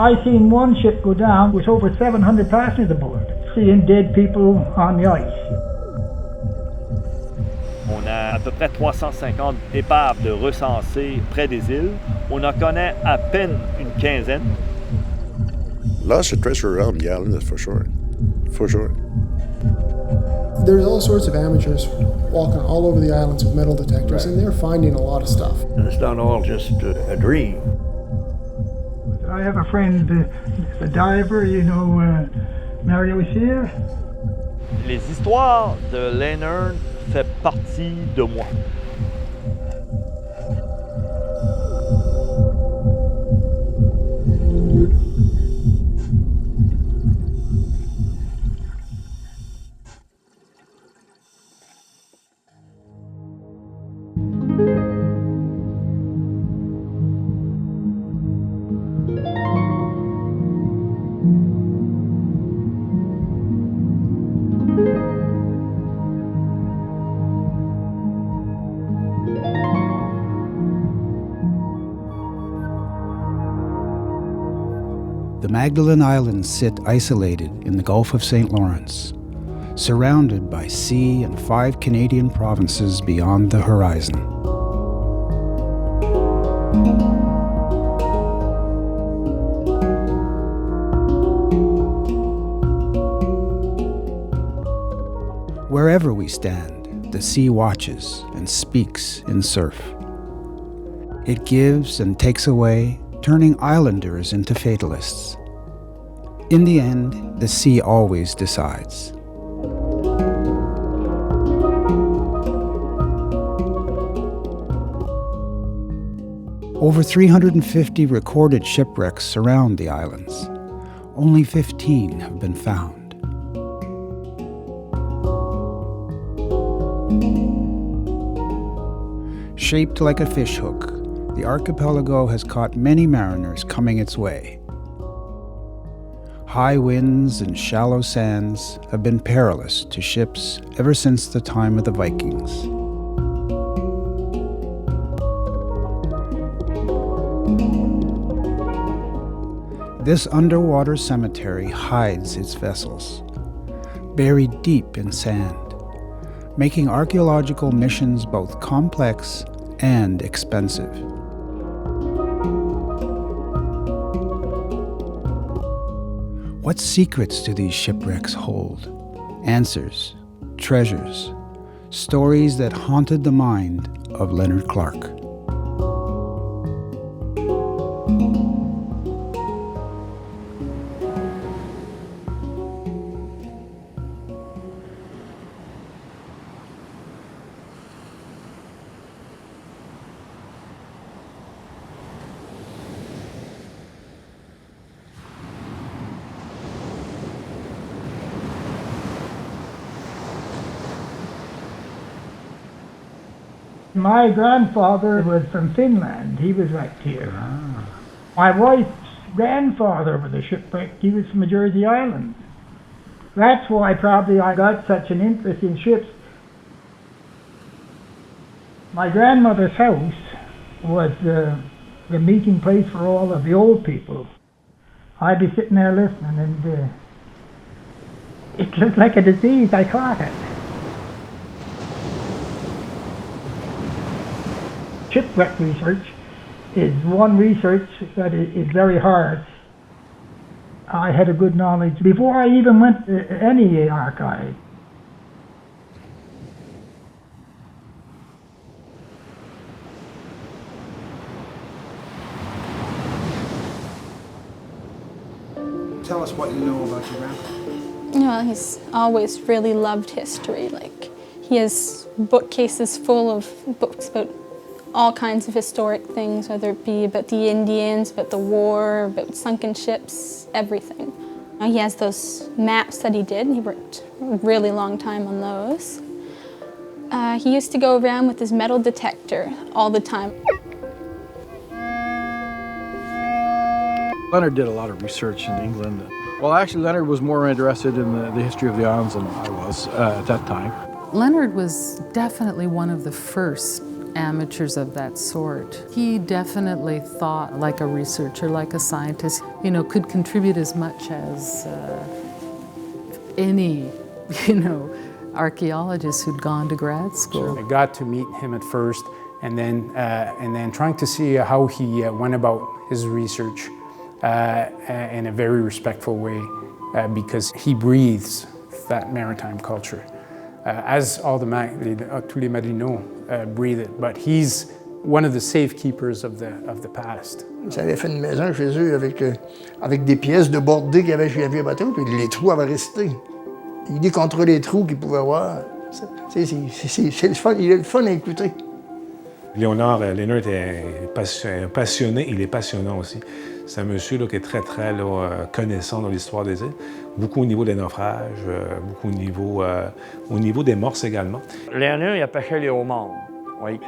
I seen one ship go down with over 700 passengers aboard, seeing dead people on the ice. On a à peu près 350 épaves de recensées près des îles. On en connaît à peine une quinzaine. Lots of treasure around the island, that's for sure. For sure. There's all sorts of amateurs walking all over the islands with metal detectors, and they're finding a lot of stuff. And it's not all just a dream. I have a friend, a diver, you know, Mario Cyr. Les histoires de Leonard fait partie de moi. The Magdalen Islands sit isolated in the Gulf of St. Lawrence, surrounded by sea and 5 Canadian provinces beyond the horizon. Wherever we stand, the sea watches and speaks in surf. It gives and takes away, turning islanders into fatalists. In the end, the sea always decides. Over 350 recorded shipwrecks surround the islands. Only 15 have been found. Shaped like a fishhook, the archipelago has caught many mariners coming its way. High winds and shallow sands have been perilous to ships ever since the time of the Vikings. This underwater cemetery hides its vessels, buried deep in sand, making archaeological missions both complex and expensive. What secrets do these shipwrecks hold? Answers, treasures, stories that haunted the mind of Leonard Clark. My grandfather was from Finland. He was wrecked here. My wife's grandfather was a shipwrecked. He was from the Jersey Islands. That's why probably I got such an interest in ships. My grandmother's house was the meeting place for all of the old people. I'd be sitting there listening, and it looked like a disease. I caught it. Shipwreck research is one research that is very hard. I had a good knowledge before I even went to any archive. Tell us what you know about your grandpa. Well, he's always really loved history. Like, he has bookcases full of books about all kinds of historic things, whether it be about the Indians, about the war, about sunken ships, everything. He has those maps that he did. He worked a really long time on those. He used to go around with his metal detector all the time. Leonard did a lot of research in England. Well, actually, Leonard was more interested in the history of the islands than I was at that time. Leonard was definitely one of the first amateurs of that sort. He definitely thought like a researcher, like a scientist, you know, could contribute as much as any, you know, archaeologist who'd gone to grad school. I got to meet him at first, and then trying to see how he went about his research in a very respectful way, because he breathes that maritime culture, as all tous les marinots breathe it. But he's one of the safekeepers of the past. Ils avaient fait une maison chez eux avec des pièces de bordées qu'il y avait chez les vieux bateaux, puis les trous avaient resté. Il dit contre les trous qu'il pouvait voir. C'est le fun, il est le fun à écouter. Leonard est passionné, il est passionnant aussi. C'est un monsieur là, qui est très connaissant dans l'histoire des îles. Beaucoup au niveau des naufrages, beaucoup au niveau des morses également. Leonard, il pêchait les homards. Oui.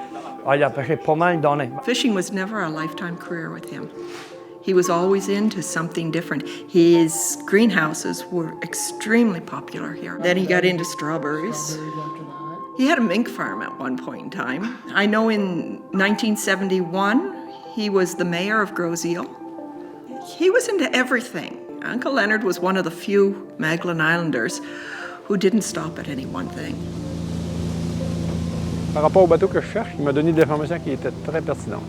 Il a pêché pas mal d'années. Fishing was never a lifetime career with him. He was always into something different. His greenhouses were extremely popular here. Then he got into strawberries. He had a mink farm at one point in time. I know in 1971, he was the mayor of Gros Isles. He was into everything. Uncle Leonard was one of the few Magdalen Islanders who didn't stop at any one thing. Par rapport au bateau que je cherche, il m'a donné des informations qui étaient très pertinentes.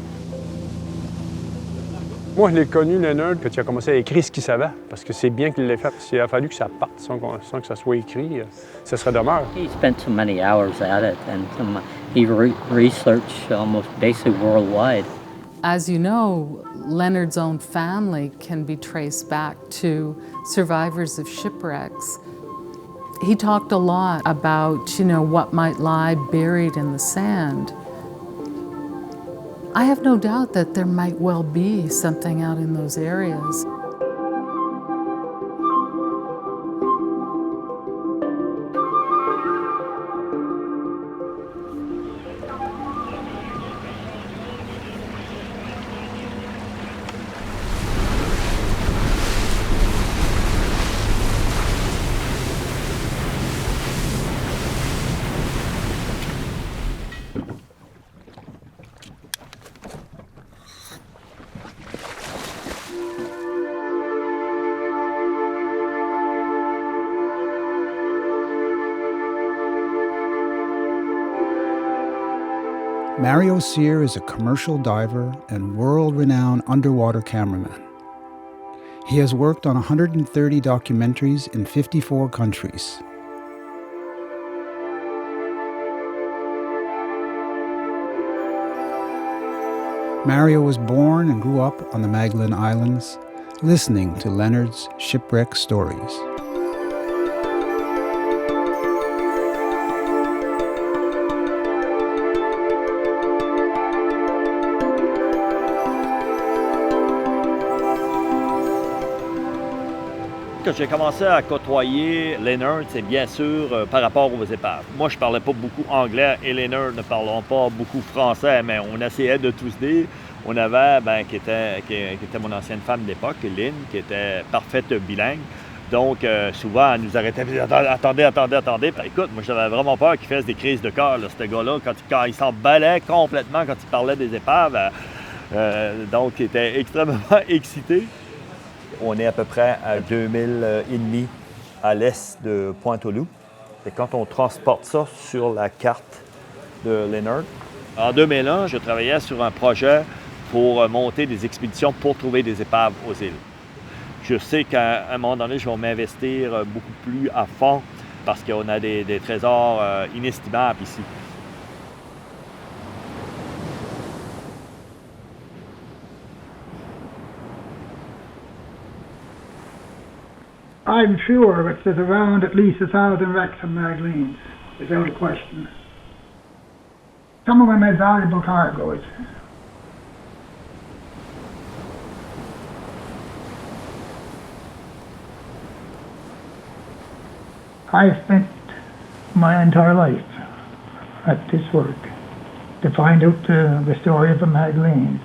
Moi, je l'ai connu, Leonard, quand il a commencé à écrire ce qu'il savait, parce que c'est bien qu'il l'ait fait. S'il a fallu que ça parte sans que ça soit écrit, ça serait dommage. He spent so many hours at it, and he researched almost basically worldwide. As you know, Leonard's own family can be traced back to survivors of shipwrecks. He talked a lot about, you know, what might lie buried in the sand. I have no doubt that there might well be something out in those areas. Mario Cyr is a commercial diver and world-renowned underwater cameraman. He has worked on 130 documentaries in 54 countries. Mario was born and grew up on the Magdalen Islands, listening to Leonard's shipwreck stories. Quand j'ai commencé à côtoyer Leonard, c'est bien sûr par rapport aux épaves. Moi, je parlais pas beaucoup anglais et Leonard ne parlait pas beaucoup français, mais on essayait de tous dire. On avait, qui était mon ancienne femme d'époque, Lynn, qui était parfaite bilingue. Donc, souvent, elle nous arrêtait, attendez. Écoute, moi, j'avais vraiment peur qu'il fasse des crises de cœur, ce gars-là, quand il s'emballait complètement, quand il parlait des épaves. Donc, il était extrêmement excité. On est à peu près à 2000 et demi à l'est de Pointe-aux-Loups. Et quand on transporte ça sur la carte de Leonard, en 2001, je travaillais sur un projet pour monter des expéditions pour trouver des épaves aux îles. Je sais qu'à un moment donné, je vais m'investir beaucoup plus à fond parce qu'on a des trésors inestimables ici. I'm sure that there's around at least 1,000 wrecks of Magdalenes, without a question. Some of them had valuable cargoes. I spent my entire life at this work to find out the story of the Magdalenes.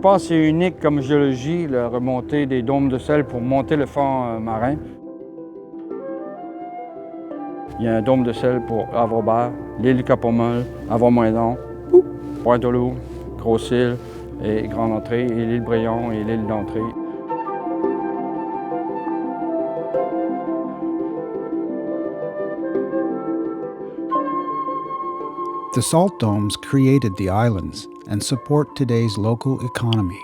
Pas assez unique comme géologie, la remontée des dômes de sel pour monter le fond marin. Il y a un dôme de sel pour Havre-Robert, l'île Cap-au-Mol, Havre-Moindon, Pointe-au-Loup, Grosse-Île et Grande Entrée, et l'île Bréon et l'île d'Entrée. The salt domes created the islands and support today's local economy.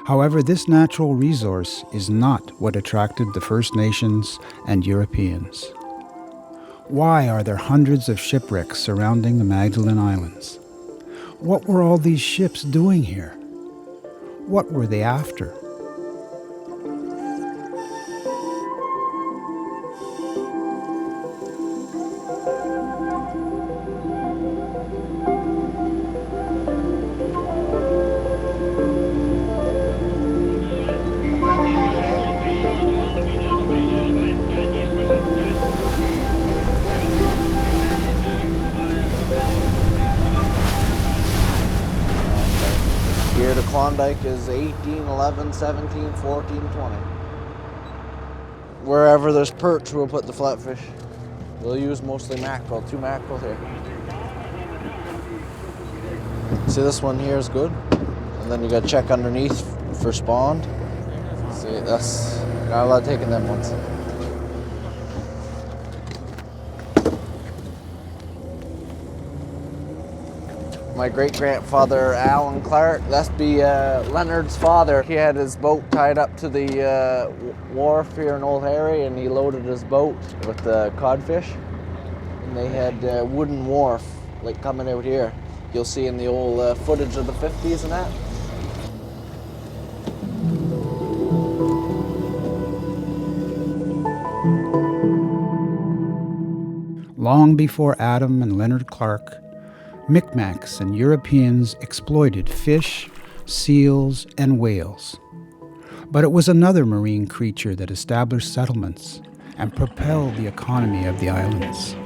However, this natural resource is not what attracted the First Nations and Europeans. Why are there hundreds of shipwrecks surrounding the Magdalen Islands? What were all these ships doing here? What were they after? Here the Klondike is 18, 11, 17, 14, 20. Wherever there's perch, we'll put the flatfish. We'll use mostly mackerel, 2 mackerel here. See, this one here is good. And then you gotta check underneath for spawn. See, that's, not allowed taking them ones. My great-grandfather, Alan Clark, that's be Leonard's father. He had his boat tied up to the wharf here in Old Harry, and he loaded his boat with the codfish. And they had a wooden wharf, like coming out here. You'll see in the old footage of the 50s and that. Long before Adam and Leonard Clark, Micmacs and Europeans exploited fish, seals, and whales. But it was another marine creature that established settlements and propelled the economy of the islands.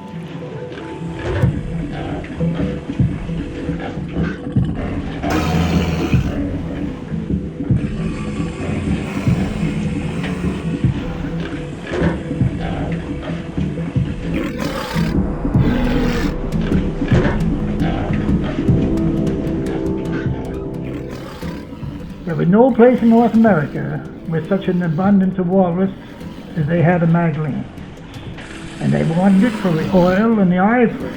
There was no place in North America with such an abundance of walrus as they had in Magdalen. And they wanted it for the oil and the ivory.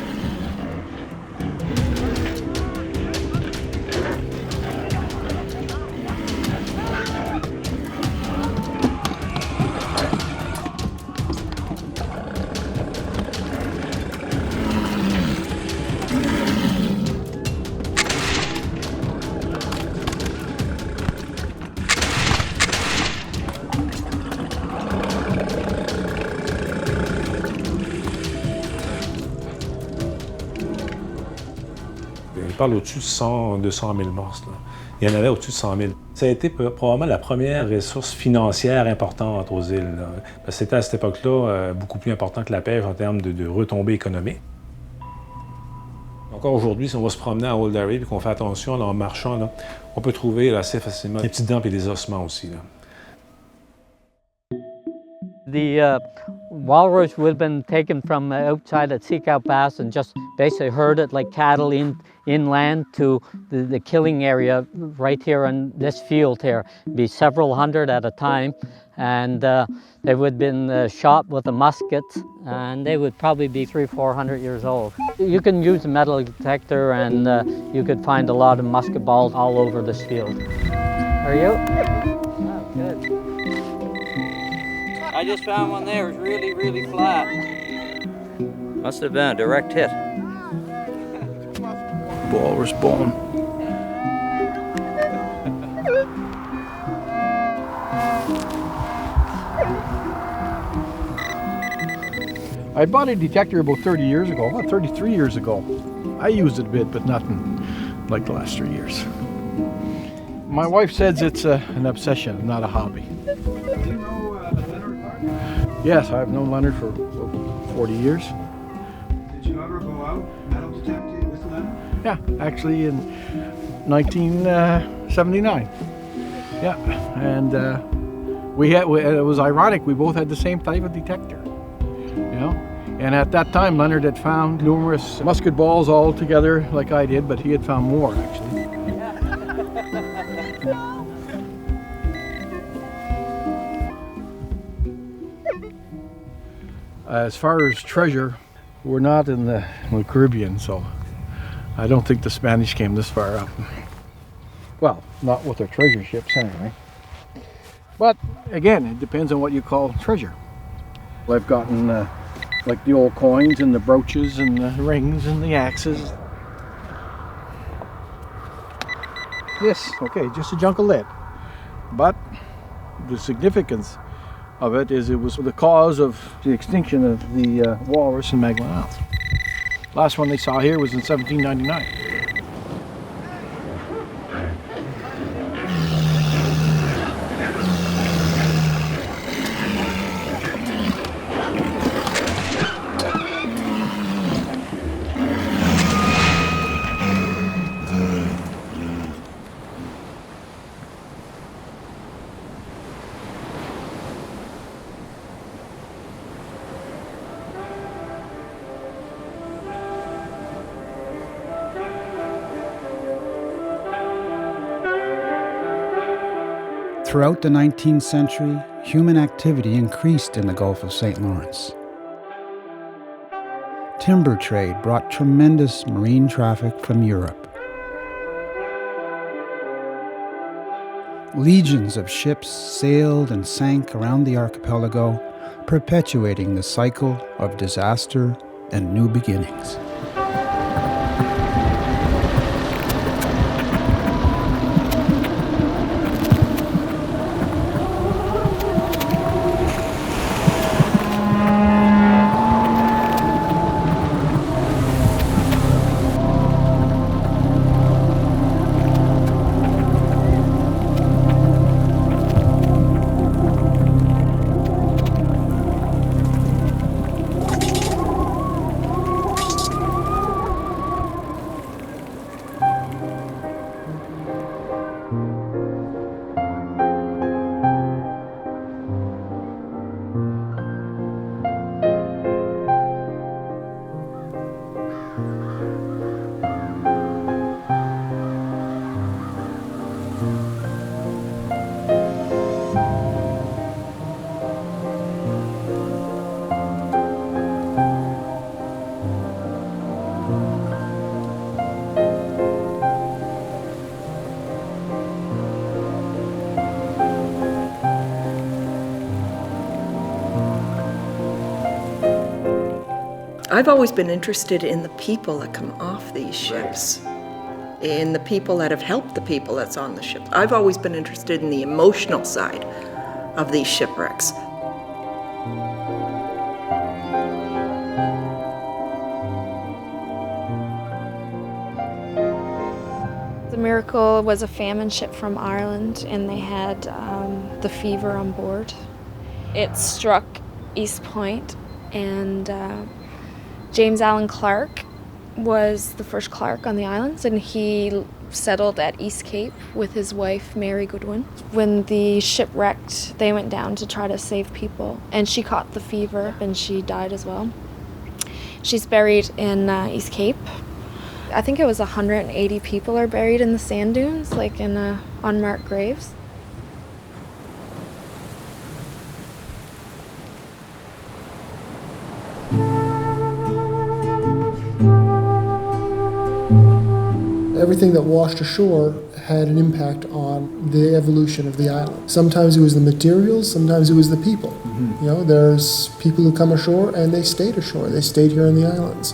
Il parle au-dessus de 200 000 morses. Là. Il y en avait au-dessus de 100 000. Ça a été probablement la première ressource financière importante aux îles. C'était à cette époque-là beaucoup plus important que la pêche en termes de retombées économiques. Encore aujourd'hui, si on va se promener à Old Harry et qu'on fait attention là, en marchant, là, on peut trouver là, assez facilement des petites dents et des ossements aussi. Là. The walrus would have been taken from outside at Seacow Pass and just basically herded like cattle inland to the killing area right here in this field here. It'd be several hundred at a time, and they would have been shot with a musket, and they would probably be 300-400 years old. You can use a metal detector, and you could find a lot of musket balls all over this field. Are you? Oh, good. I just found one there. It was really, really flat. Must have been a direct hit. Walrus bone. I bought a detector about 30 years ago, about 33 years ago. I used it a bit, but nothing like the last 3 years. My wife says it's an obsession, not a hobby. Do you know Leonard Clark? Yes, I've known Leonard for 40 years. Did you ever go out metal detecting with Leonard? Yeah, actually in 19 79. Yeah, and it was ironic. We both had the same type of detector, you know. And at that time, Leonard had found numerous musket balls all together, like I did, but he had found more actually. As far as treasure, we're not in the Caribbean, so I don't think the Spanish came this far up. Well, not with their treasure ships anyway. But again, it depends on what you call treasure. I've gotten like the old coins and the brooches and the rings and the axes. This, okay, just a junk of lead. But the significance of it is it was the cause of the extinction of the walrus in Magdalen Islands. Last one they saw here was in 1799. Throughout the 19th century, human activity increased in the Gulf of St. Lawrence. Timber trade brought tremendous marine traffic from Europe. Legions of ships sailed and sank around the archipelago, perpetuating the cycle of disaster and new beginnings. I've always been interested in the people that come off these ships, in the people that have helped the people that's on the ship. I've always been interested in the emotional side of these shipwrecks. The Miracle was a famine ship from Ireland, and they had the fever on board. It struck East Point, and James Allen Clark was the first Clark on the islands, and he settled at East Cape with his wife, Mary Goodwin. When the ship wrecked, they went down to try to save people, and she caught the fever, and she died as well. She's buried in East Cape. I think it was 180 people are buried in the sand dunes, like in unmarked graves. Everything that washed ashore had an impact on the evolution of the island. Sometimes it was the materials, sometimes it was the people. Mm-hmm. You know, there's people who come ashore and they stayed ashore. They stayed here on the islands.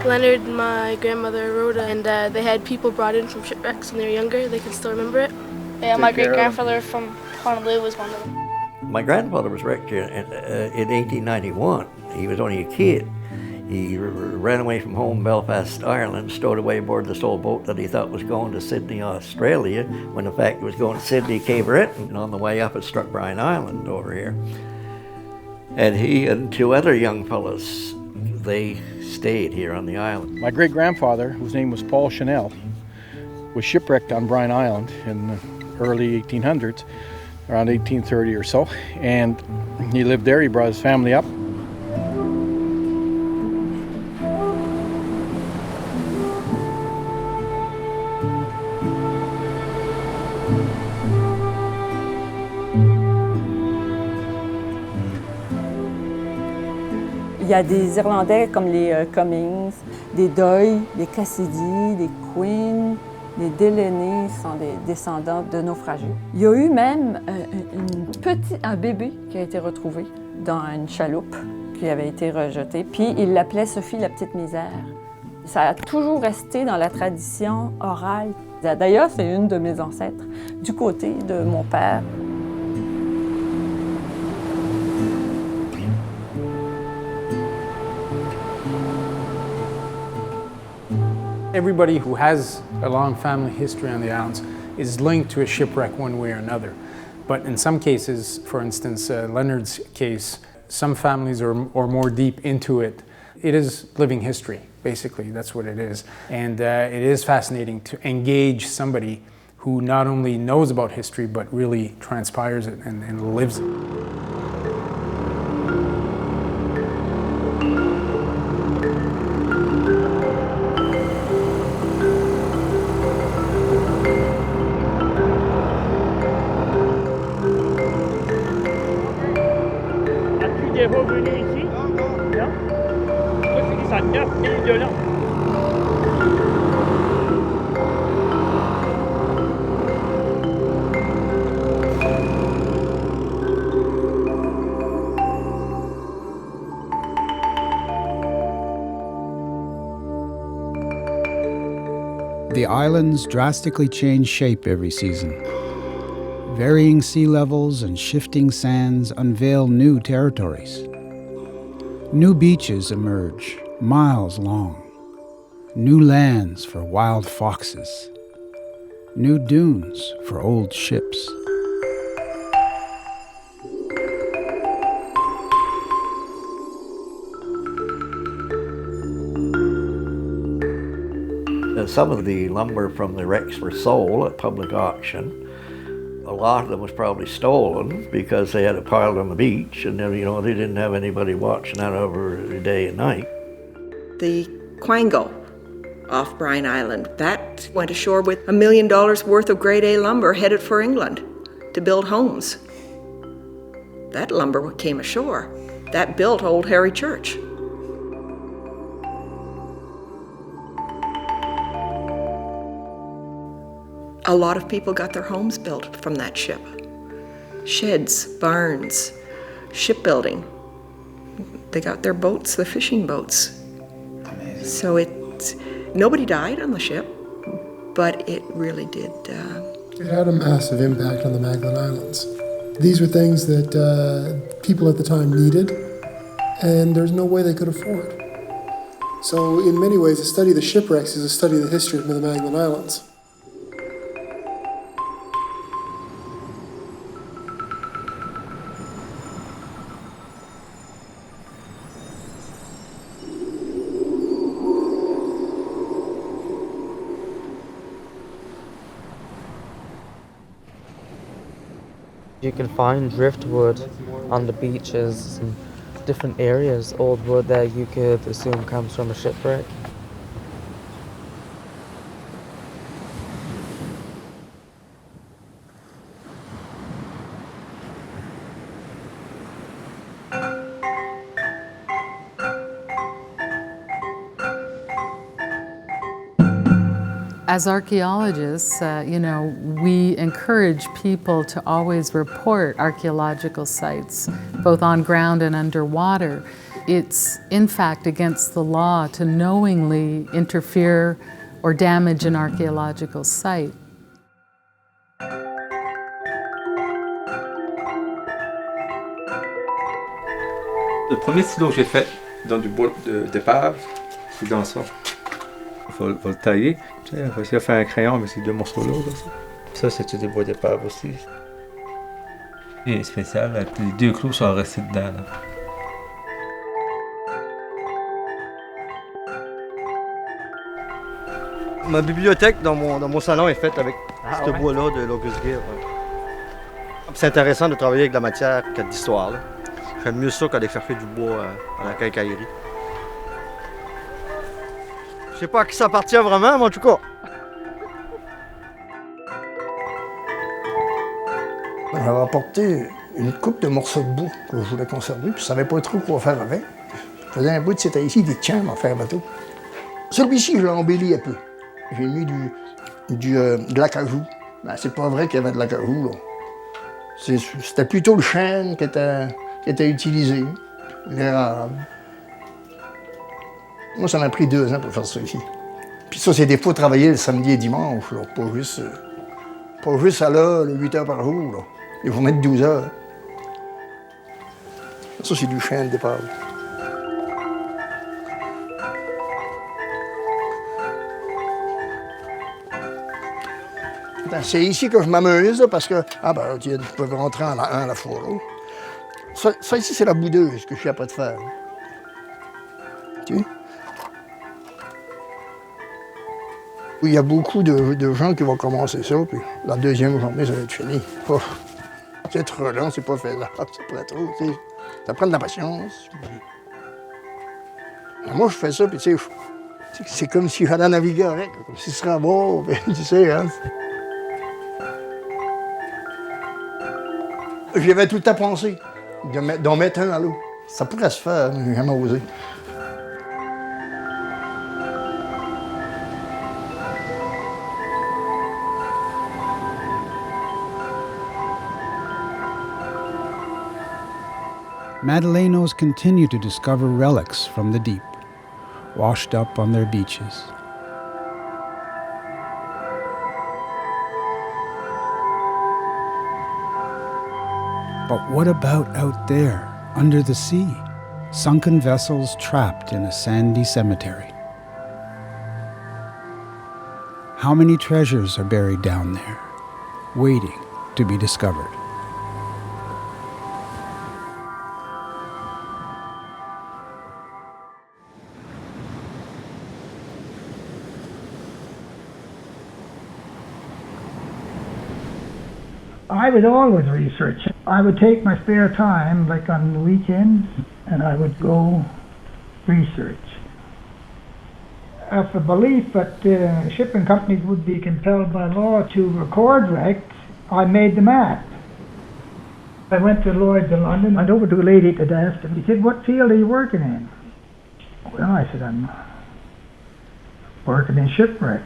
Leonard, my grandmother, wrote it, and they had people brought in from shipwrecks when they were younger. They can still remember it. Yeah, my great-grandfather from Honolulu was one of them. My grandfather was wrecked here in 1891. He was only a kid. He ran away from home, Belfast, Ireland, stowed away aboard this old boat that he thought was going to Sydney, Australia, when in fact it was going to Sydney, Cape Breton, and on the way up it struck Bryan Island over here. And he and two other young fellas, they stayed here on the island. My great-grandfather, whose name was Paul Chanel, was shipwrecked on Bryan Island in the early 1800s, around 1830 or so, and he lived there. He brought his family up. Il y a des Irlandais comme les Cummings, des Doyle, des Cassidy, des Queen, les Delaney sont des descendants de naufragés. Il y a eu même un bébé qui a été retrouvé dans une chaloupe qui avait été rejetée, puis il l'appelait Sophie la petite misère. Ça a toujours resté dans la tradition orale. D'ailleurs, c'est une de mes ancêtres, du côté de mon père. Everybody who has a long family history on the islands is linked to a shipwreck one way or another. But in some cases, for instance, Leonard's case, some families are more deep into it. It is living history, basically, that's what it is. And it is fascinating to engage somebody who not only knows about history, but really transpires it and lives it. The islands drastically change shape every season. Varying sea levels and shifting sands unveil new territories. New beaches emerge, miles long. New lands for wild foxes. New dunes for old ships. Some of the lumber from the wrecks were sold at public auction. A lot of them was probably stolen because they had it piled on the beach, and then, they didn't have anybody watching that over day and night. The Quango off Bryan Island, that went ashore with $1 million worth of grade A lumber headed for England to build homes. That lumber came ashore. That built Old Harry Church. A lot of people got their homes built from that ship. Sheds, barns, shipbuilding. They got their boats, the fishing boats. Amazing. So nobody died on the ship, but it really did. It had a massive impact on the Magdalen Islands. These were things that people at the time needed, and there's no way they could afford. So in many ways, a study of the shipwrecks is a study of the history of the Magdalen Islands. You can find driftwood on the beaches and different areas, old wood that you could assume comes from a shipwreck. As archaeologists, we encourage people to always report archaeological sites, both on ground and underwater. It's, in fact, against the law to knowingly interfere or damage an archaeological site. Le premier stylo que j'ai fait dans du bois d'épave, c'est dans ça. Il faut le tailler. Il faut essayer de faire un crayon avec ces deux morceaux-là. Ça, c'est des bois d'épave aussi. C'est spécial, les deux clous sont restés dedans. Là. Ma bibliothèque dans mon salon est faite avec ce ouais? bois-là de locust gir. Ouais. C'est intéressant de travailler avec de la matière que d'histoire. J'aime mieux ça qu'aller chercher du bois à la quincaillerie. Je sais pas à qui ça appartient vraiment, mais en tout cas. J'avais apporté une coupe de morceaux de bois que je voulais conserver, puis je savais pas trop quoi faire avec. Je faisais un bout de c'était ici des tiens à faire bateau. Celui-ci, je l'ai embelli un peu. J'ai mis de l'acajou. Ben, c'est pas vrai qu'il y avait de l'acajou, là. C'était plutôt le chêne qui était utilisé, l'érable. Moi, ça m'a pris 2 ans pour faire ça ici. Puis ça, c'est des fois travailler le samedi et dimanche, là, pas juste à l'heure, 8 heures par jour, là. Il faut mettre 12 heures. Ça, c'est du chêne d'épave. C'est ici que je m'amuse, parce que, ils peuvent rentrer un à la fois. Ça ici, c'est la boudeuse que je suis après de faire. Tu vois? Il y a beaucoup de gens qui vont commencer ça, puis la deuxième journée, ça va être fini. Oh, c'est trop long, c'est pas faisable, c'est pas trop. Tu sais. Ça prend de la patience. Et moi, je fais ça, puis tu sais, c'est comme si j'allais naviguer avec, comme si ce serait beau, puis tu sais, hein. J'avais tout à penser d'en mettre un à l'eau. Ça pourrait se faire, mais j'ai jamais osé. Madalenos continue to discover relics from the deep, washed up on their beaches. But what about out there, under the sea? Sunken vessels trapped in a sandy cemetery. How many treasures are buried down there, waiting to be discovered? I would always research. I would take my spare time, like on the weekends, and I would go research. Of the belief that shipping companies would be compelled by law to record wrecks, I made the map. I went to Lloyd's in London, went over to a lady at the desk, and he said, "What field are you working in?" Well, I said, "I'm working in shipwrecks."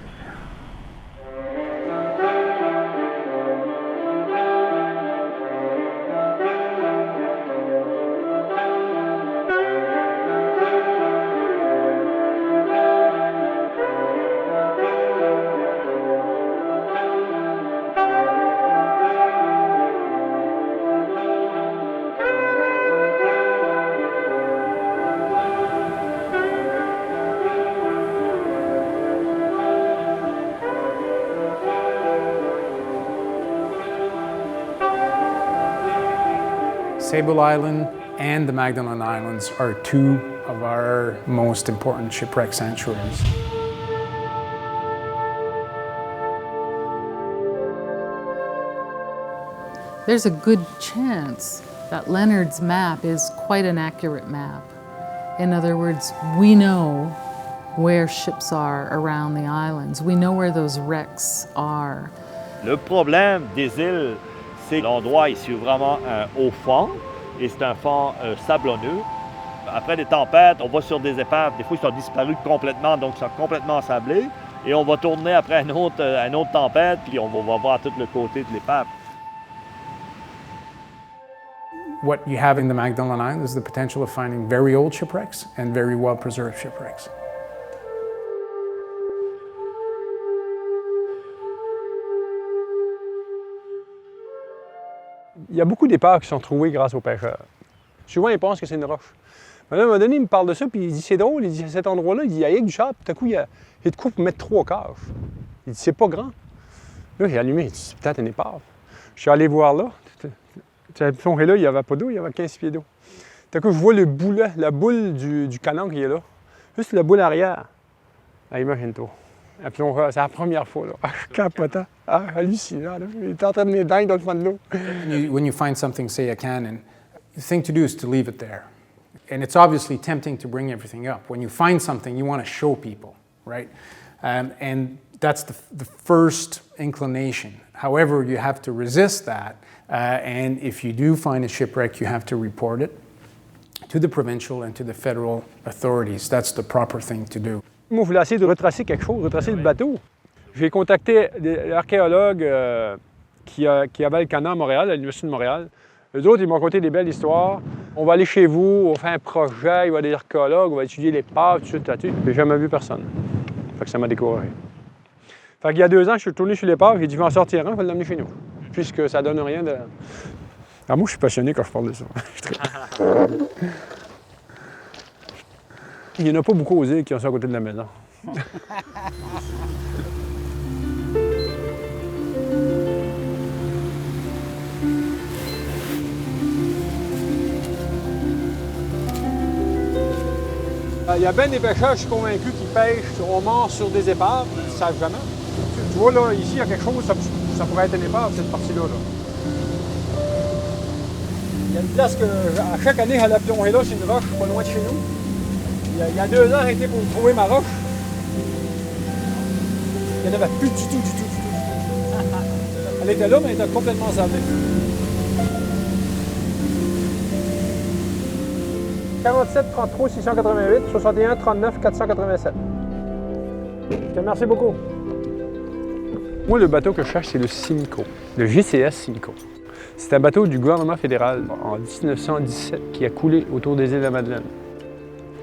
Sable Island and the Magdalen Islands are 2 of our most important shipwreck sanctuaries. There's a good chance that Leonard's map is quite an accurate map. In other words, we know where ships are around the islands. We know where those wrecks are. Le problème des îles, c'est l'endroit ici vraiment au fond, et c'est un fond sablonneux. Après des tempêtes, on va sur des épaves, des fois ils sont disparus complètement, donc ils sont complètement sablés, et on va tourner après une autre tempête, puis on va voir tout le côté de l'épave. What you have in the Magdalen Islands is the potential of finding very old shipwrecks and very well-preserved shipwrecks. Il y a beaucoup d'épaves qui sont trouvées grâce aux pêcheurs. Souvent, ils pensent que c'est une roche. Mais là, à un moment donné, il me parle de ça, puis il dit, c'est drôle, il dit, à cet endroit-là, il dit, il y a du sable, puis tout à coup, il y a de quoi pour mettre 3 cages. Il dit, c'est pas grand. Là, j'ai allumé, il dit, c'est peut-être une épave. Je suis allé voir là. Et là, il n'y avait pas d'eau, il y avait 15 pieds d'eau. Tout à coup, je vois le boulet, la boule du canon qui est là. Juste la boule arrière. Ah, imagine-toi. Un plongeur, c'est la première fois, là. Je capotais. Hallucinant, là. Il était en train de me dingue dans le fond de l'eau. When you find something, say a cannon, the thing to do is to leave it there. And it's obviously tempting to bring everything up. When you find something, you want to show people, right? And that's the first inclination. However, you have to resist that. And if you do find a shipwreck, you have to report it to the provincial and to the federal authorities. That's the proper thing to do. Moi, je voulais essayer de retracer quelque chose, retracer le bateau. J'ai contacté l'archéologue qui avait le canal à Montréal, à l'Université de Montréal. Eux autres, ils m'ont conté des belles histoires. On va aller chez vous, on va faire un projet, il va y avoir des archéologues, on va étudier les paves, tout ça, tout ça. J'ai jamais vu personne. Fait que ça m'a découragé. Fait qu'il y a 2 ans, je suis retourné sur l'épave, j'ai dit, je vais en sortir un, je vais l'amener chez nous. Puisque ça donne rien de... Alors moi, je suis passionné quand je parle de ça. Il n'y en a pas beaucoup aux îles qui ont ça à côté de la maison. Il y a bien des pêcheurs, je suis convaincu, qui pêchent au mort sur des épaves, ils ne savent jamais. Tu vois, là, ici, il y a quelque chose, ça pourrait être une épave, cette partie-là. Là. Il y a une place que, à chaque année, j'allais plonger là, c'est une roche, pas loin de chez nous. Il y a 2 ans, j'ai été pour trouver ma roche. Il n'y en avait plus du tout. Elle était là, mais elle était complètement sablée. 47 33 688 61 39 487. Merci beaucoup. Moi, le bateau que je cherche, c'est le Simcoe, le GCS Simcoe. C'est un bateau du gouvernement fédéral en 1917 qui a coulé autour des îles de la Madeleine.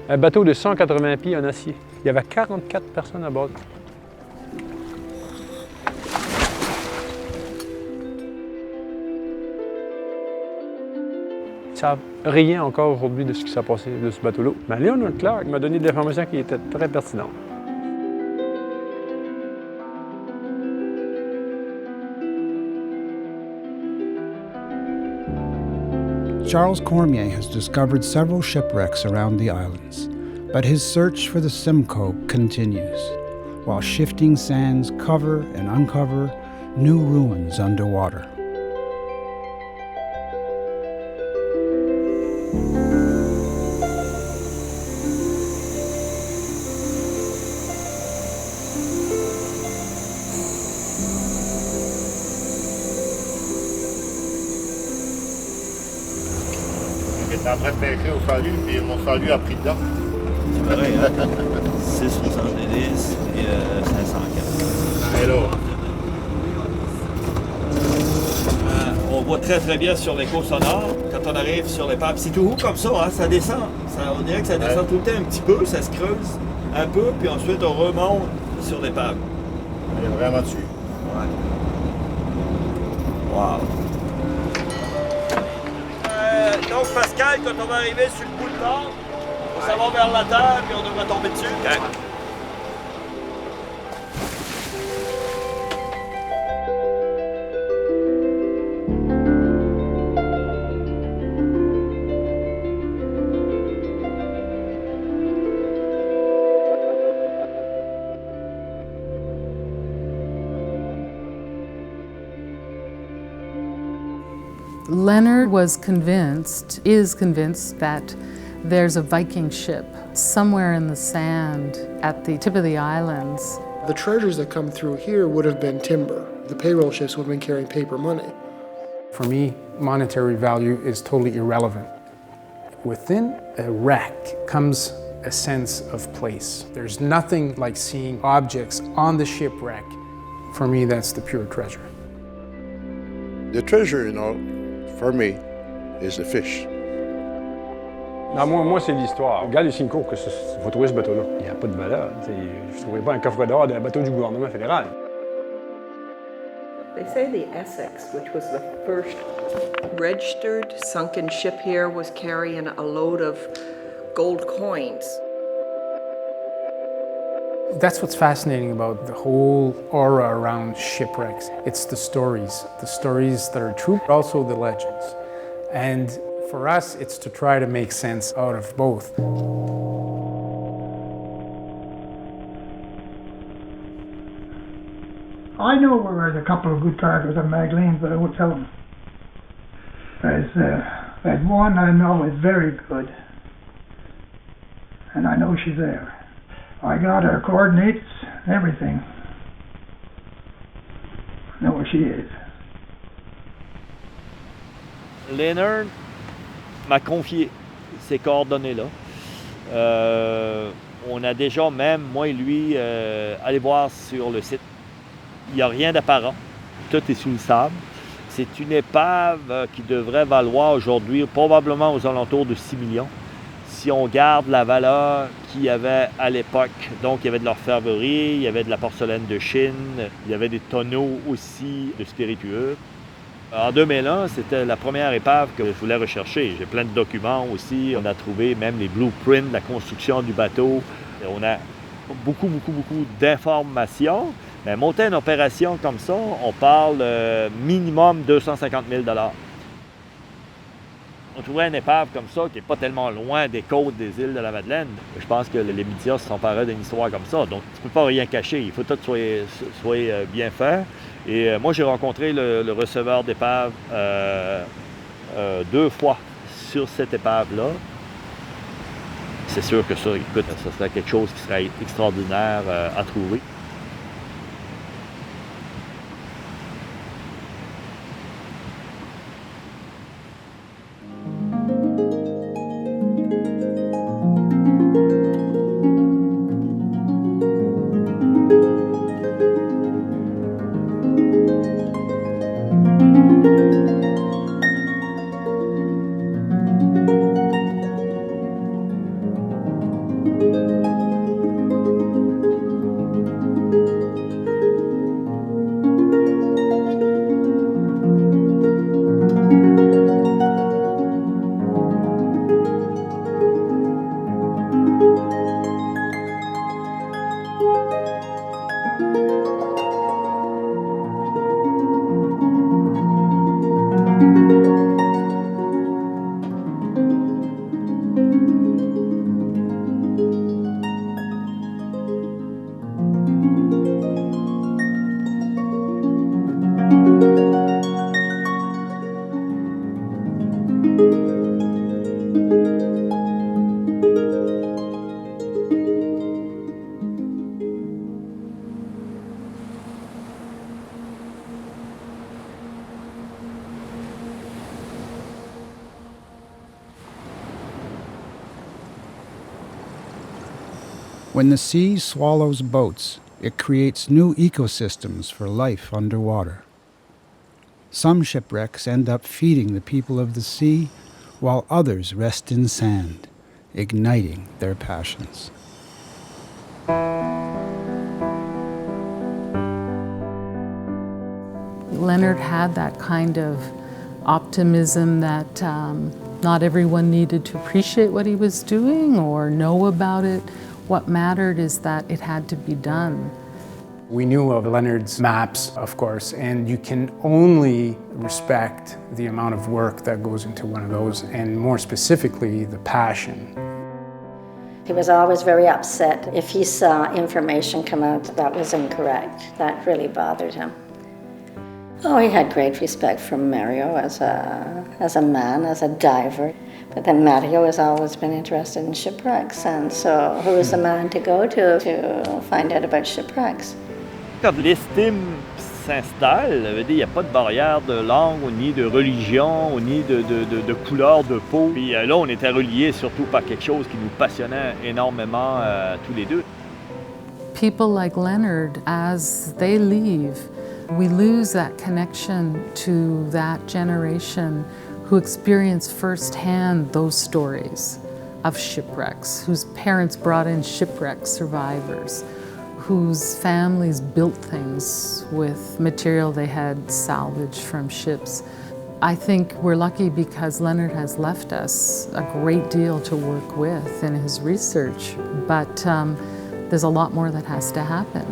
Un bateau de 180 pieds en acier. Il y avait 44 personnes à bord. Ils ne savent rien encore aujourd'hui de ce qui s'est passé de ce bateau-là. Mais Leonard Clark m'a donné de l'information qui était très pertinente. Charles Cormier has discovered several shipwrecks around the islands, but his search for the Simcoe continues, while shifting sands cover and uncover new ruins underwater. J'étais en train de pêcher au salut, puis mon salut a pris dedans. C'est pareil, hein? 6,70 et 504. Hello. On voit très bien sur l'écho sonore quand on arrive sur l'épave. C'est tout haut comme ça, hein? Ça descend. On dirait que ça descend tout le temps un petit peu, ça se creuse un peu, puis ensuite on remonte sur l'épave. Elle est vraiment dessus. Ouais. Wow. Donc Pascal, quand on va arriver sur le bout de bord, on s'en va vers la terre, puis on devrait tomber dessus. Okay. Leonard is convinced that there's a Viking ship somewhere in the sand at the tip of the islands. The treasures that come through here would have been timber. The payroll ships would have been carrying paper money. For me, monetary value is totally irrelevant. Within a wreck comes a sense of place. There's nothing like seeing objects on the shipwreck. For me, that's the pure treasure. The treasure, for me, is the fish. Non, moi c'est l'histoire. Regarde les Simcoe, il faut trouver ce bateau-là. Il n'y a pas de valeur. Je ne trouverai pas un coffre d'or d'un bateau du gouvernement fédéral. They say the Essex, which was the first registered sunken ship here, was carrying a load of gold coins. That's what's fascinating about the whole aura around shipwrecks. It's the stories that are true, but also the legends. And for us, it's to try to make sense out of both. I know where there's a couple of good cargoes on Magdalen, but I won't tell them. There's one I know is very good, and I know she's there. I got her coordinates, everything. I know where she is. Leonard m'a confié ces coordonnées-là. On a déjà même, moi et lui, allé voir sur le site. Il n'y a rien d'apparent. Tout est sous le sable. C'est une épave qui devrait valoir aujourd'hui probablement aux alentours de 6 millions. Si on garde la valeur qu'il y avait à l'époque, donc il y avait de l'orfèvrerie, il y avait de la porcelaine de Chine, il y avait des tonneaux aussi de spiritueux. En 2001, c'était la première épave que je voulais rechercher. J'ai plein de documents aussi. On a trouvé même les blueprints de la construction du bateau. Et on a beaucoup d'informations. Mais monter une opération comme ça, on parle minimum 250 000 $. On trouvait une épave comme ça qui n'est pas tellement loin des côtes des îles de la Madeleine. Je pense que les médias se s'empareraient d'une histoire comme ça. Donc, tu ne peux pas rien cacher. Il faut que tout soit bien fait. Et moi, j'ai rencontré le receveur d'épave 2 fois sur cette épave-là. C'est sûr que ça, écoute, ça serait quelque chose qui serait extraordinaire à trouver. When the sea swallows boats, it creates new ecosystems for life underwater. Some shipwrecks end up feeding the people of the sea, while others rest in sand, igniting their passions. Leonard had that kind of optimism that not everyone needed to appreciate what he was doing or know about it. What mattered is that it had to be done. We knew of Leonard's maps, of course, and you can only respect the amount of work that goes into one of those, and more specifically, the passion. He was always very upset if he saw information come out that was incorrect. That really bothered him. Oh, he had great respect for Mario as a man, as a diver. But then Mario has always been interested in shipwrecks, and so who is the man to go to find out about shipwrecks? Quand l'estime s'installe, il n'y a pas de barrière de langue, ni de religion, ni de couleur de peau. Puis là, on était reliés surtout par quelque chose qui nous passionnait énormément tous les deux. People like Leonard, as they leave, we lose that connection to that generation who experienced firsthand those stories of shipwrecks, whose parents brought in shipwreck survivors, whose families built things with material they had salvaged from ships. I think we're lucky because Leonard has left us a great deal to work with in his research, but there's a lot more that has to happen.